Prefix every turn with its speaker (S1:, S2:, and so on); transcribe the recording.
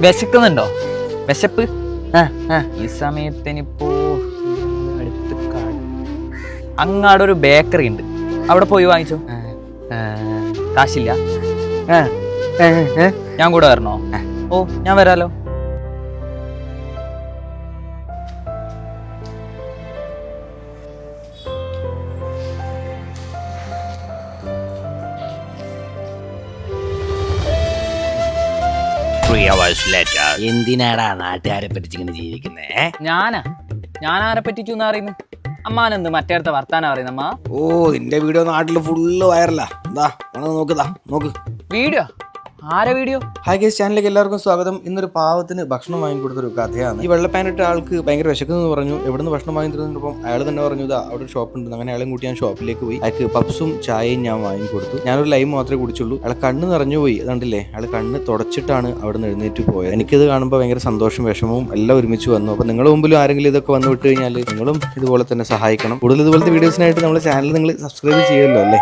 S1: വിശക്കുന്നുണ്ടോ? വിശപ്പ് ഈ സമയത്തിനിപ്പോ അടുത്ത് അങ്ങാടൊരു ബേക്കറി ഉണ്ട്, അവിടെ പോയി വാങ്ങിച്ചോ. കാശില്ല? ഞാൻ കൂടെ വരണോ? ഓ ഞാൻ വരാലോ.
S2: എന്തിനാടാ നാട്ടുകാരെ പറ്റിച്ചിങ്ങനെ ജീവിക്കുന്നേ?
S1: ഞാനാരെ പറ്റിച്ചു എന്ന് അറിയുന്നു. അമ്മാനെന്ത് മറ്റേടത്തെ വർത്താനം അറിയുന്ന അമ്മ?
S2: ഓ നിന്റെ വീഡിയോ നാട്ടില് ഫുള്ള് വൈറലാ. എന്താ നോക്ക്
S1: വീഡിയോ? ആരെ വീഡിയോ?
S2: ഹായ് ഗൈസ്, ചാനലിലേക്ക് എല്ലാവർക്കും സ്വാഗതം. ഇന്നൊരു പാവത്തിന് ഭക്ഷണം വാങ്ങിക്കൊടുത്തൊരു കഥയാണ്. ഈ വെള്ളപ്പാനിട്ട ആൾക്ക് ഭയങ്കര വിശക്കുന്നു പറഞ്ഞു. എവിടുന്ന് ഭക്ഷണം വാങ്ങി തരുന്നപ്പം അയാൾ തന്നെ പറഞ്ഞു അവിടെ ഒരു ഷോപ്പ് ഉണ്ട്. അങ്ങനെ അയാളെയും കൂട്ടി ഞാൻ ഷോപ്പിലേക്ക് പോയി. അയാൾക്ക് പപ്സും ചായയും ഞാൻ വാങ്ങിക്കൊടുത്തു. ഞാനൊരു ലൈം മാത്രമേ കുടിച്ചുള്ളൂ. അയാൾ കണ്ണ് നിറഞ്ഞു പോയി. അതുകൊണ്ടില്ലേ, അയാൾ കണ്ണ് തുടച്ചിട്ടാണ് അവിടെ നിന്ന് എഴുന്നേറ്റ് പോയത്. എനിക്കിത് കാണുമ്പോൾ ഭയങ്കര സന്തോഷം വിഷമവും എല്ലാം ഒരുമിച്ച് വന്നു. അപ്പോൾ നിങ്ങളുടെ മുമ്പിലും ആരെങ്കിലും ഇതൊക്കെ വന്നു വിട്ട് കഴിഞ്ഞാൽ നിങ്ങളും ഇതുപോലെ തന്നെ സഹായിക്കണം. കൂടുതൽ ഇതുപോലത്തെ വീഡിയോസിനായിട്ട് നമ്മുടെ ചാനൽ നിങ്ങൾ സബ്സ്ക്രൈബ് ചെയ്യുമല്ലോ അല്ലേ?